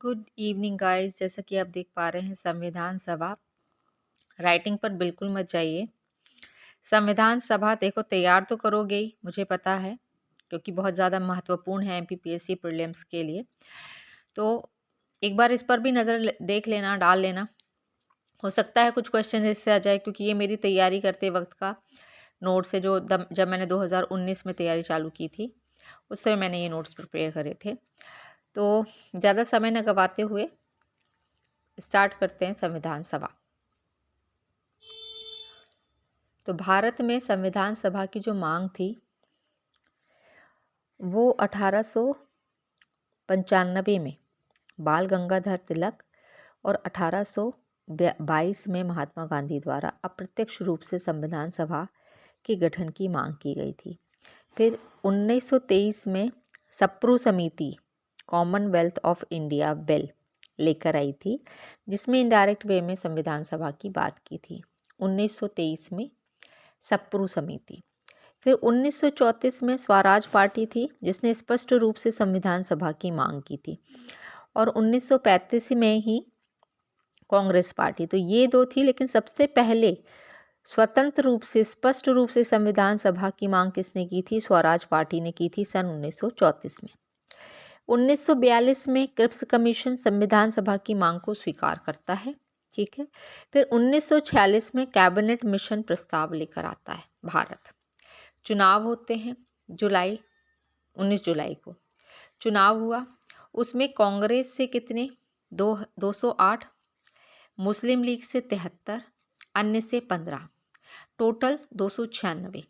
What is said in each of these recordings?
Good evening guys. जैसा कि आप देख पा रहे हैं, संविधान सभा राइटिंग पर बिल्कुल मत जाइए। संविधान सभा देखो तैयार तो करोगे ही, मुझे पता है, क्योंकि बहुत ज़्यादा महत्वपूर्ण है एमपीपीएससी प्रीलिम्स के लिए। तो एक बार इस पर भी नज़र देख लेना, डाल लेना। हो सकता है कुछ क्वेश्चन इससे आ जाए, क्योंकि ये मेरी तैयारी करते वक्त का नोट्स है, जो जब मैंने 2019 में तैयारी चालू की थी उस समय मैंने ये नोट्स प्रिपेयर करे थे। तो ज़्यादा समय न गवाते हुए स्टार्ट करते हैं संविधान सभा। तो भारत में संविधान सभा की जो मांग थी वो 1895 में बाल गंगाधर तिलक और 1822 में महात्मा गांधी द्वारा अप्रत्यक्ष रूप से संविधान सभा के गठन की मांग की गई थी। फिर 1923 में सप्रू समिति कॉमनवेल्थ ऑफ इंडिया बिल लेकर आई थी, जिसमें इनडायरेक्ट वे में संविधान सभा की बात की थी। 1923 में सप्रू समिति। फिर 1934 में स्वराज पार्टी थी, जिसने स्पष्ट रूप से संविधान सभा की मांग की थी। और 1935 में ही कांग्रेस पार्टी। तो ये दो थी, लेकिन सबसे पहले स्वतंत्र रूप से, स्पष्ट रूप से संविधान सभा की मांग किसने की थी? स्वराज पार्टी ने की थी सन 1934 में। 1942 में क्रिप्स कमीशन संविधान सभा की मांग को स्वीकार करता है, ठीक है। फिर 1946 में कैबिनेट मिशन प्रस्ताव लेकर आता है भारत। चुनाव होते हैं 19 जुलाई को चुनाव हुआ। उसमें कांग्रेस से कितने 208, मुस्लिम लीग से 73, अन्य से 15, टोटल 296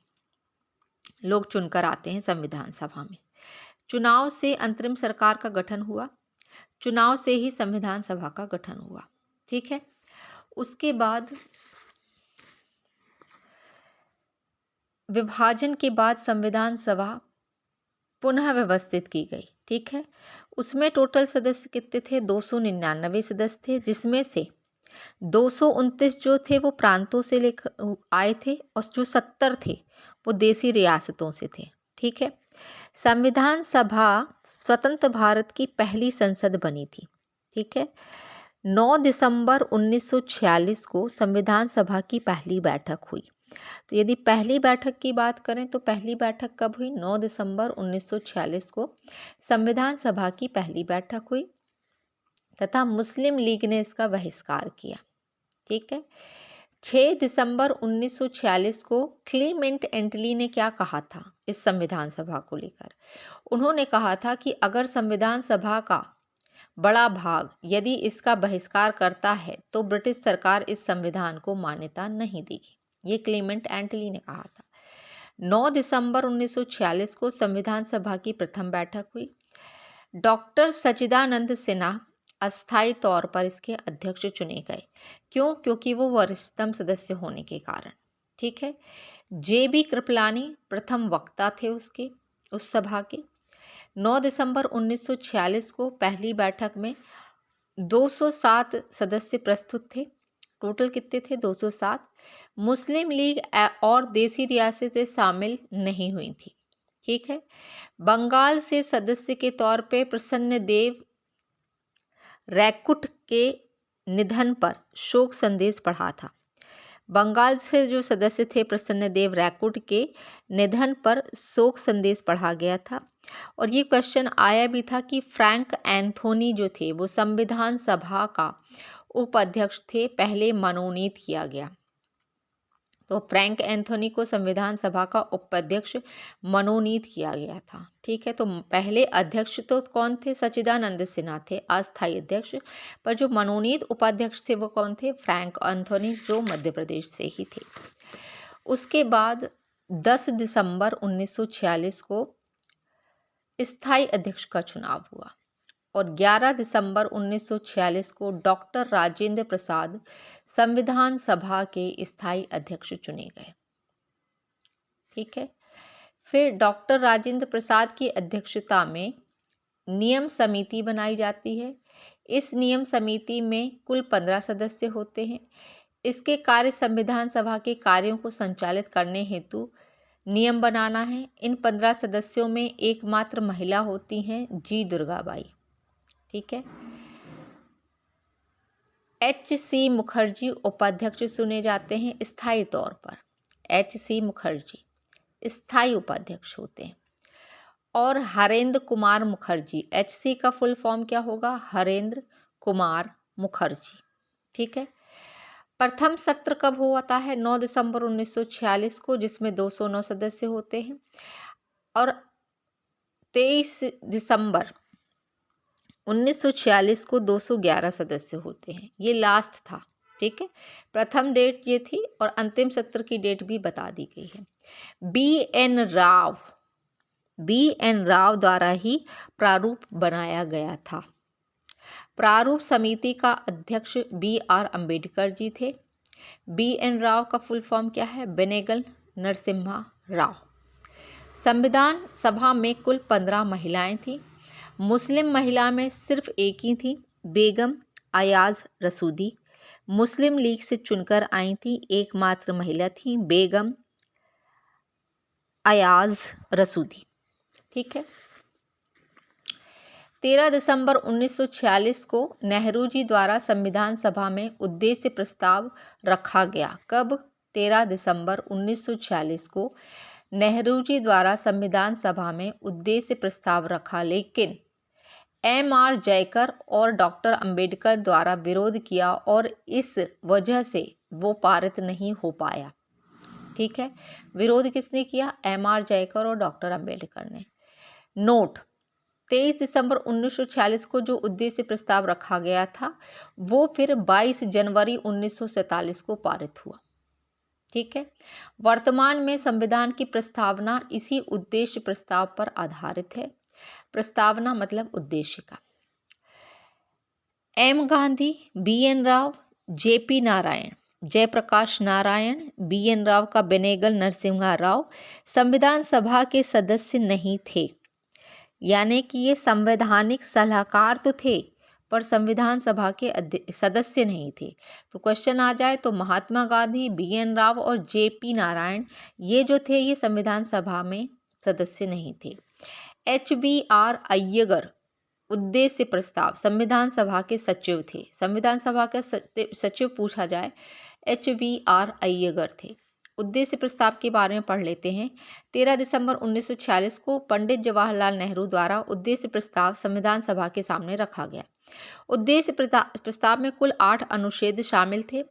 लोग चुनकर आते हैं संविधान सभा में। चुनाव से अंतरिम सरकार का गठन हुआ, चुनाव से ही संविधान सभा का गठन हुआ, ठीक है। उसके बाद विभाजन के बाद संविधान सभा पुनः व्यवस्थित की गई, ठीक है। उसमें टोटल सदस्य कितने थे? 299 सदस्य थे, जिसमें से 229 जो थे वो प्रांतों से लेकर आए थे और जो 70 थे वो देसी रियासतों से थे, ठीक है। संविधान सभा स्वतंत्र भारत की पहली संसद बनी थी, ठीक है। 9 दिसंबर 1946 को संविधान सभा की पहली बैठक हुई। तो यदि पहली बैठक की बात करें तो पहली बैठक कब हुई? 9 दिसंबर 1946 को संविधान सभा की पहली बैठक हुई तथा मुस्लिम लीग ने इसका बहिष्कार किया, ठीक है। 6 दिसंबर 1946 को क्लीमेंट एटली ने क्या कहा था इस संविधान सभा को लेकर? उन्होंने कहा था कि अगर संविधान सभा का बड़ा भाग यदि इसका बहिष्कार करता है तो ब्रिटिश सरकार इस संविधान को मान्यता नहीं देगी। ये क्लीमेंट एटली ने कहा था। 9 दिसंबर 1946 को संविधान सभा की प्रथम बैठक हुई। डॉक्टर सच्चिदानंद सिन्हा अस्थायी तौर पर इसके अध्यक्ष चुने गए। क्यों? क्योंकि वो वरिष्ठतम सदस्य होने के कारण, ठीक है। जेबी कृपलानी प्रथम वक्ता थे उस सभा के। 9 दिसंबर 1946 को पहली बैठक में 207 सदस्य प्रस्तुत थे। टोटल कितने थे? 207। मुस्लिम लीग और देसी रियासतें शामिल नहीं हुई थी, ठीक है। बंगाल से सदस्य के तौर पे प्रसन्न देव रैकुट के निधन पर शोक संदेश पढ़ा था। बंगाल से जो सदस्य थे प्रसन्न देव रैकुट के निधन पर शोक संदेश पढ़ा गया था। और ये क्वेश्चन आया भी था कि फ्रैंक एंथोनी जो थे वो संविधान सभा का उपाध्यक्ष थे, पहले मनोनीत किया गया। तो फ्रैंक एंथोनी को संविधान सभा का उपाध्यक्ष मनोनीत किया गया था, ठीक है। तो पहले अध्यक्ष तो कौन थे? सच्चिदानंद सिन्हा थे अस्थायी अध्यक्ष, पर जो मनोनीत उपाध्यक्ष थे वो कौन थे? फ्रैंक एंथोनी, जो मध्य प्रदेश से ही थे। उसके बाद 10 दिसंबर 1946 को स्थायी अध्यक्ष का चुनाव हुआ और 11 दिसंबर 1946 को डॉक्टर राजेंद्र प्रसाद संविधान सभा के स्थायी अध्यक्ष चुने गए, ठीक है। फिर डॉक्टर राजेंद्र प्रसाद की अध्यक्षता में नियम समिति बनाई जाती है। इस नियम समिति में कुल 15 सदस्य होते हैं। इसके कार्य संविधान सभा के कार्यों को संचालित करने हेतु नियम बनाना है। इन 15 सदस्यों में एकमात्र महिला होती हैं जी दुर्गाबाई, ठीक है। H.C. मुखर्जी उपाध्यक्ष चुने जाते हैं स्थायी तौर पर। H.C. मुखर्जी स्थायी उपाध्यक्ष होते हैं। और हरेंद्र कुमार मुखर्जी, H.C. का फुल फॉर्म क्या होगा? हरेंद्र कुमार मुखर्जी। ठीक है। प्रथम सत्र कब होता है? 9 दिसंबर 1946 को, जिसमें 209 सदस्य होते हैं। और 23 दिसंबर 1946 को 211 सदस्य होते हैं। ये लास्ट था। ठीक है। प्रथम डेट ये थी और अंतिम सत्र की डेट भी बता दी गई है। बी एन राव द्वारा ही प्रारूप बनाया गया था। प्रारूप समिति का अध्यक्ष B.R. अम्बेडकर जी थे। B.N. राव का फुल फॉर्म क्या है? बेनेगल नरसिम्हा राव। संविधान सभा में कुल 15 महिलाएं थीं। मुस्लिम महिला में सिर्फ एक ही थी, बेगम अयाज रसूदी। मुस्लिम लीग से चुनकर आई थी, एकमात्र महिला थी बेगम अयाज रसूदी। ठीक है। 13 दिसंबर 1946 को नेहरू जी द्वारा संविधान सभा में उद्देश्य प्रस्ताव रखा गया। कब? 13 दिसंबर 1946 को नेहरू जी द्वारा संविधान सभा में उद्देश्य प्रस्ताव रखा, लेकिन M.R. जयकर और डॉक्टर अंबेडकर द्वारा विरोध किया और इस वजह से वो पारित नहीं हो पाया। ठीक है। विरोध किसने किया? M.R. जयकर और डॉक्टर अंबेडकर ने। नोट: 23 दिसंबर 1946 को जो उद्देश्य प्रस्ताव रखा गया था वो फिर 22 जनवरी 1947 को पारित हुआ। ठीक है। वर्तमान में संविधान की प्रस्तावना इसी उद्देश्य प्रस्ताव पर आधारित है। प्रस्तावना मतलब उद्देश्य का। M. Gandhi, B.N. Rao, J.P. Narayan, Jayaprakash Narayan, B.N. Rao का बेनेगल नरसिम्हा राव संविधान सभा के सदस्य नहीं थे। यानी कि ये संवैधानिक सलाहकार तो थे पर संविधान सभा के सदस्य नहीं थे। तो क्वेश्चन आ जाए तो महात्मा गांधी, B.N. राव और J.P. नारायण ये जो थे ये संविधान सभा में सदस्य नहीं थे। H.V.R. अय्यर उद्देश्य प्रस्ताव संविधान सभा के सचिव थे। संविधान सभा के सचिव पूछा जाए, H.V.R. अय्यर थे। उद्देश्य प्रस्ताव के बारे में पढ़ लेते हैं। 13 दिसंबर 1946 को पंडित जवाहरलाल नेहरू द्वारा उद्देश्य प्रस्ताव संविधान सभा के सामने रखा गया। उद्देश्य प्रस्ताव में कुल 8 अनुच्छेद शामिल थे।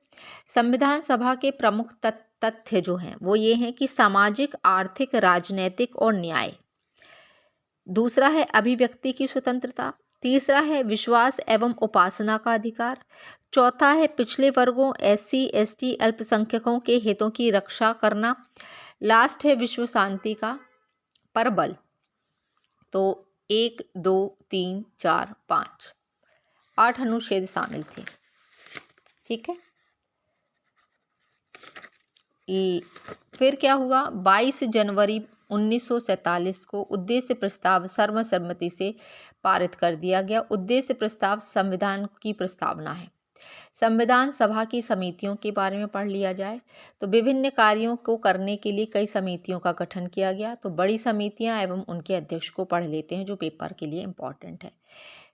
संविधान सभा के प्रमुख तथ्य जो हैं वो ये हैं कि सामाजिक, आर्थिक, राजनैतिक और न्याय। दूसरा है अभिव्यक्ति की स्वतंत्रता। तीसरा है विश्वास एवं उपासना का अधिकार। चौथा है पिछले वर्गों SC, ST, अल्पसंख्यकों के हितों की रक्षा करना। लास्ट है विश्व शांति का पर बल। तो 1, 2, 3, 4, 5 8 अनुच्छेद शामिल थे। ठीक है। फिर क्या हुआ? 22 जनवरी 1947 को उद्देश्य प्रस्ताव सर्वसम्मति से पारित कर दिया गया। उद्देश्य प्रस्ताव संविधान की प्रस्तावना है। संविधान सभा की समितियों के बारे में पढ़ लिया जाए तो विभिन्न कार्यों को करने के लिए कई समितियों का गठन किया गया। तो बड़ी समितियां एवं उनके अध्यक्ष को पढ़ लेते हैं जो पेपर के लिए इम्पोर्टेंट है।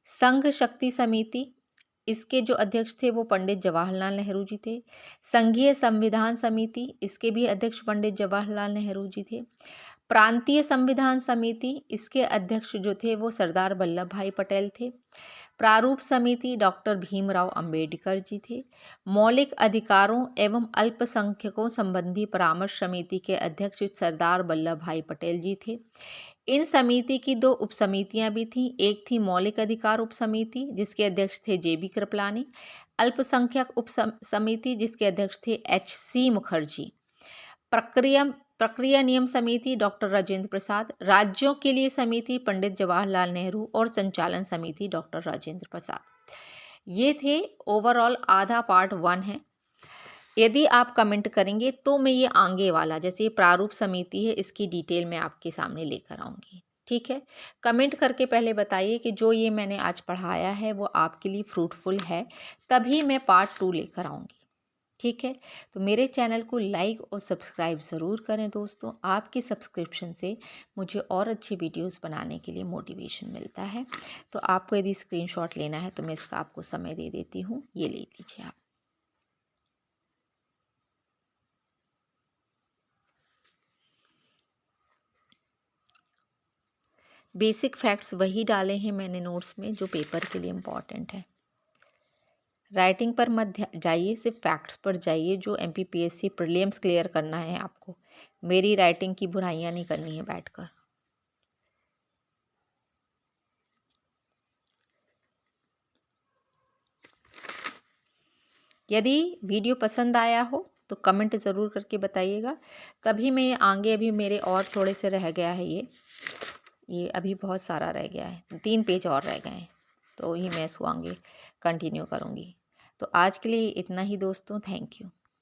संघ शक्ति समिति, इसके जो अध्यक्ष थे वो पंडित जवाहरलाल नेहरू जी थे। संघीय संविधान समिति, इसके भी अध्यक्ष पंडित जवाहरलाल नेहरू जी थे। प्रांतीय संविधान समिति, इसके अध्यक्ष जो थे वो सरदार वल्लभ भाई पटेल थे। प्रारूप समिति डॉक्टर भीमराव अंबेडकर जी थे। मौलिक अधिकारों एवं अल्पसंख्यकों संबंधी परामर्श समिति के अध्यक्ष सरदार वल्लभ भाई पटेल जी थे। इन समिति की 2 उपसमितियां भी थीं। एक थी मौलिक अधिकार उप समिति जिसके अध्यक्ष थे JB कृपलानी। अल्पसंख्यक उप समिति जिसके अध्यक्ष थे HC मुखर्जी। प्रक्रिया नियम समिति डॉक्टर राजेंद्र प्रसाद। राज्यों के लिए समिति पंडित जवाहरलाल नेहरू और संचालन समिति डॉक्टर राजेंद्र प्रसाद। ये थे ओवरऑल आधा पार्ट 1 है। यदि आप कमेंट करेंगे तो मैं ये आगे वाला जैसे ये प्रारूप समिति है इसकी डिटेल में आपके सामने लेकर आऊँगी। ठीक है। कमेंट करके पहले बताइए कि जो ये मैंने आज पढ़ाया है वो आपके लिए फ्रूटफुल है, तभी मैं पार्ट 2 लेकर आऊँगी। ठीक है, तो मेरे चैनल को लाइक और सब्सक्राइब ज़रूर करें दोस्तों। आपकी सब्सक्रिप्शन से मुझे और अच्छी वीडियोस बनाने के लिए मोटिवेशन मिलता है। तो आपको यदि स्क्रीनशॉट लेना है तो मैं इसका आपको समय दे देती हूँ, ये ले लीजिए आप। बेसिक फैक्ट्स वही डाले हैं मैंने नोट्स में जो पेपर के लिए इम्पॉर्टेंट है। राइटिंग पर मत जाइए, सिर्फ फैक्ट्स पर जाइए जो एमपीपीएससी प्रीलिम्स क्लियर करना है आपको। मेरी राइटिंग की बुराइयां नहीं करनी है बैठकर। यदि वीडियो पसंद आया हो तो कमेंट ज़रूर करके बताइएगा। कभी मैं आगे अभी मेरे और थोड़े से रह गया है, ये अभी बहुत सारा रह गया है, 3 पेज और रह गए हैं, तो ही मैं इसको आगे कंटिन्यू करूँगी। तो आज के लिए इतना ही दोस्तों, थैंक यू।